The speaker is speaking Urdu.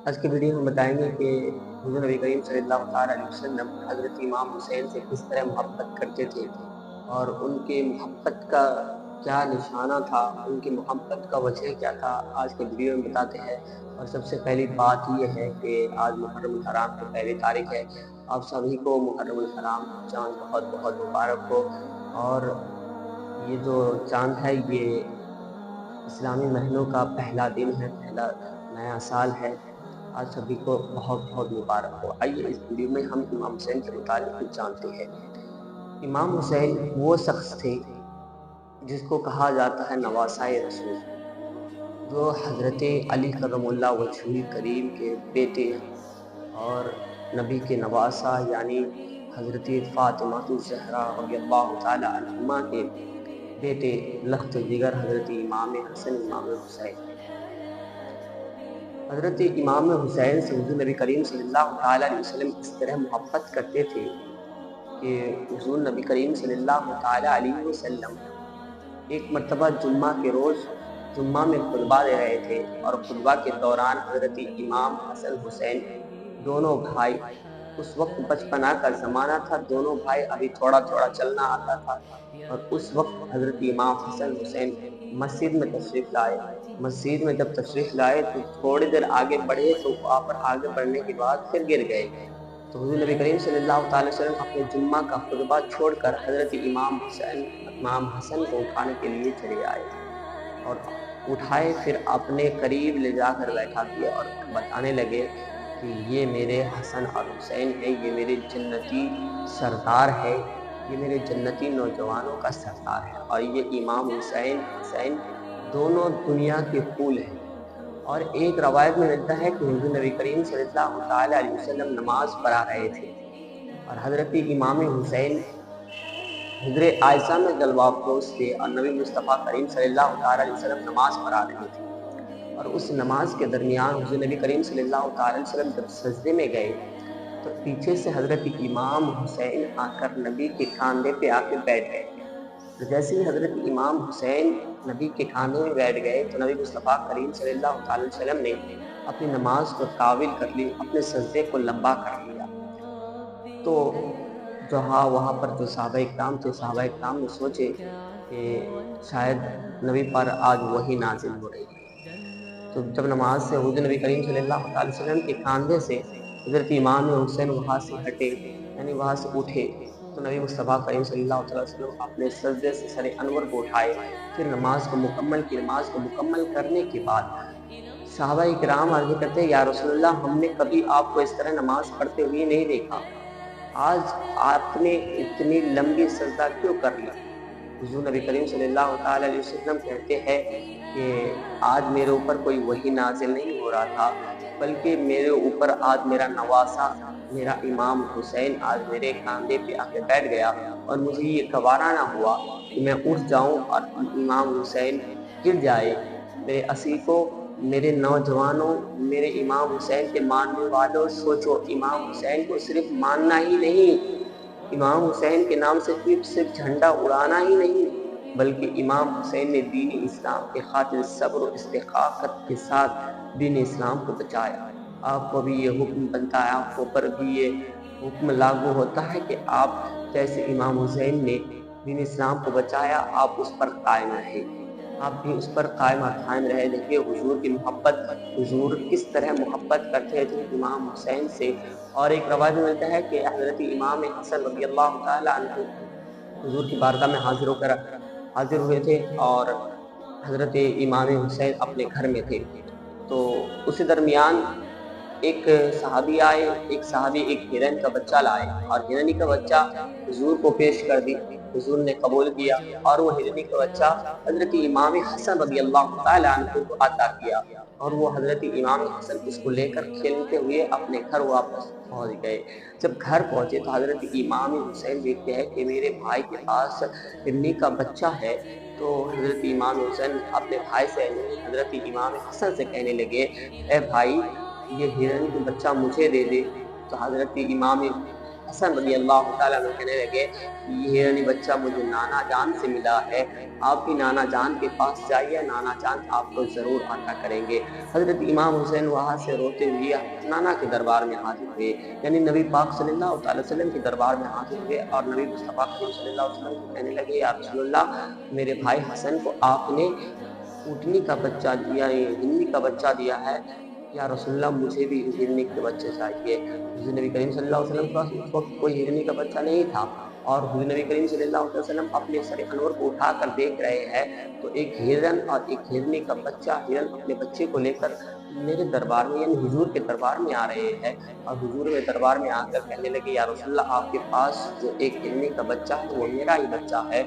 آج کی ویڈیو میں بتائیں گے کہ حضور نبی کریم صلی اللہ تعالیٰ علیہ وسلم حضرت امام حسین سے کس طرح محبت کرتے تھے اور ان کے محبت کا کیا نشانہ تھا، ان کی محبت کا وجہ کیا تھا، آج کے ویڈیو میں بتاتے ہیں۔ اور سب سے پہلی بات یہ ہے کہ آج محرم الحرام کی پہلی تاریخ ہے۔ آپ سبھی کو محرم الحرام چاند بہت بہت مبارک ہو۔ اور یہ جو چاند ہے یہ اسلامی مہینوں کا پہلا دن ہے، پہلا نیا سال ہے۔ آج سبھی کو بہت بہت مبارک ہو۔ آئیے اس ویڈیو میں ہم امام حسین کے متعلق کچھ جانتے ہیں۔ امام حسین وہ شخص تھے جس کو کہا جاتا ہے نواسۂ رسول، جو حضرت علی کرم اللہ وجہہ کریم کے بیٹے اور نبی کے نواسہ یعنی حضرت فاطمہ الزہرا رضی اللہ تعالی عنہما کے بیٹے لخت جگر حضرت امام حسن امام حسین۔ حضرت امام حسین سے حضور نبی کریم صلی اللہ تعالیٰ علیہ وسلم اس طرح محبت کرتے تھے کہ حضور نبی کریم صلی اللہ تعالیٰ علیہ وسلم ایک مرتبہ جمعہ کے روز جمعہ میں خطبہ دے رہے تھے، اور خطبہ کے دوران حضرت امام حسن حسین دونوں بھائی، اس وقت بچپنا کا زمانہ تھا، دونوں بھائی ابھی تھوڑا تھوڑا چلنا آتا تھا، اور اس وقت حضرت امام حسن حسین مسجد میں تشریف لائے۔ مسجد میں جب تشریف لائے تو تھوڑی دیر آگے بڑھے تو وہاں پر آگے بڑھنے کے بعد پھر گر گئے۔ تو حضور نبی کریم صلی اللہ تعالی وسلم اپنے جمعہ کا خطبہ چھوڑ کر حضرت امام حسن کو اٹھانے کے لیے چلے آئے، اور اٹھائے، پھر اپنے قریب لے جا کر بیٹھا دیا اور بتانے لگے کہ یہ میرے حسن اور حسین ہے، یہ میرے جنتی سردار ہے، یہ میرے جنتی نوجوانوں کا سردار ہے، اور یہ امام حسین دونوں دنیا کے پھول ہیں۔ اور ایک روایت میں ملتا ہے کہ حضور نبی کریم صلی اللہ تعالیٰ علیہ وسلم نماز پڑھا رہے تھے، اور حضرت امام حسین حضرت عائشہ میں جلوہ افروز تھے، اور نبی مصطفیٰ کریم صلی اللہ تعالیٰ علیہ وسلم نماز پڑھا رہے تھے، اور اس نماز کے درمیان حضور نبی کریم صلی اللہ تعالیٰ علیہ وسلم جب سجدے میں گئے تو پیچھے سے حضرت امام حسین آ کر نبی کے کاندھے پہ آ کے بیٹھ گئے۔ جیسے ہی حضرت امام حسین نبی کے کاندھے میں بیٹھ گئے تو نبی مصطفیٰ کریم صلی اللہ تعالیٰ علیہ وسلم نے اپنی نماز کو طاول کر لی، اپنے سجدے کو لمبا کر لیا۔ تو وہاں پر جو صحابہ اکرام تھے، صحابہ اکرام نے سوچے کہ شاید نبی پر آج وحی نازل ہو رہی ہے۔ تو جب نماز سے حضور نبی کریم صلی اللہ علیہ وسلم کے کاندھے سے حضرت امام حسین وہاں سے ہٹے، یعنی وہاں سے اٹھے، تو نبی مصطفیٰ کریم صلی اللہ علیہ وسلم اپنے سجدے سے سر انور کو اٹھائے، پھر نماز کو مکمل کی۔ نماز کو مکمل کرنے کے بعد صحابہ اکرام عرض کرتے ہیں، یا رسول اللہ، ہم نے کبھی آپ کو اس طرح نماز پڑھتے ہوئے نہیں دیکھا، آج آپ نے اتنی لمبی سجدہ کیوں کر لی؟ حضور نبی کریم صلی اللہ تعالیٰ علیہ وسلم کہتے ہیں کہ آج میرے اوپر کوئی وحی نازل نہیں ہو رہا تھا، بلکہ میرے اوپر آج میرا نواسہ، میرا امام حسین آج میرے کاندھے پہ آ کے بیٹھ گیا، اور مجھے یہ گوارا نہ ہوا کہ میں اٹھ جاؤں اور امام حسین گر جائے۔ میرے عشیقوں، میرے نوجوانوں، میرے امام حسین کے ماننے والوں، سوچو، امام حسین کو صرف ماننا ہی نہیں، امام حسین کے نام سے صرف جھنڈا اڑانا ہی نہیں، بلکہ امام حسین نے دین اسلام کے خاطر صبر و استقامت کے ساتھ دین اسلام کو بچایا۔ آپ کو بھی یہ حکم بنتا ہے، آپ کو پر بھی یہ حکم لاگو ہوتا ہے کہ آپ جیسے امام حسین نے دین اسلام کو بچایا، آپ اس پر قائم رہے، آپ بھی اس پر قائم اور قائم رہے۔ دیکھیے حضور کی محبت، حضور کس طرح محبت کرتے تھے امام حسین سے۔ اور ایک روایت میں ملتا ہے کہ حضرت امام حسن رضی اللہ تعالیٰ عنہ حضور کی بارگاہ میں حاضر ہوئے تھے، اور حضرت امام حسین اپنے گھر میں تھے۔ تو اسی درمیان ایک صحابی آئے، ایک ہرن کا بچہ لائے، اور ہرنی کا بچہ حضور کو پیش کر دی، حضور نے قبول کیا، اور وہ ہرنی کا بچہ حضرت امام حسن رضی اللہ تعالیٰ عنہ کو عطا کیا، اور وہ حضرت امام حسن اس کو لے کر کھیلتے ہوئے اپنے گھر واپس پہنچ گئے۔ جب گھر پہنچے تو حضرت امام حسین دیکھتے ہیں کہ میرے بھائی کے پاس ہرنی کا بچہ ہے، تو حضرت امام حسین اپنے بھائی سے حضرت امام حسن سے کہنے لگے، اے بھائی، یہ ہرن کا بچہ مجھے دے دے۔ تو حضرت امام حسن رضی اللہ تعالیٰ عنہ کہنے لگے یہ یعنی بچہ مجھے نانا جان سے ملا ہے، آپ بھی نانا جان کے پاس جائیے، نانا جان آپ کو ضرور عطا کریں گے۔ حضرت امام حسین وہاں سے روتے ہوئے نانا کے دربار میں حاضر ہوئے، یعنی نبی پاک صلی اللہ علیہ وسلم کے دربار میں حاضر ہوئے اور نبی مصطفیٰ کریم صلی اللہ علیہ وسلم کو کہنے لگے یا رسول اللہ میرے بھائی حسن کو آپ نے اونٹنی کا بچہ دیا، ہرنی کا بچہ دیا ہے، یا رسول اللہ مجھے بھی ہرنی کے بچے چاہیے۔ حضور نبی کریم صلی اللہ علیہ وسلم کے پاس اس وقت کوئی ہرنی کا بچہ نہیں تھا، اور حضور نبی کریم صلی اللہ علیہ وسلم اپنے سر انور کو اٹھا کر دیکھ رہے ہیں تو ایک ہرن اور ایک ہرنی کا بچہ، ہرن اپنے بچے کو لے کر میرے دربار میں یعنی حضور کے دربار میں آ رہے ہیں، اور حضور کے دربار میں آ کر کہنے لگے یا رسول اللہ آپ کے پاس جو ایک ہرنی کا بچہ ہے وہ میرا ہی بچہ ہے،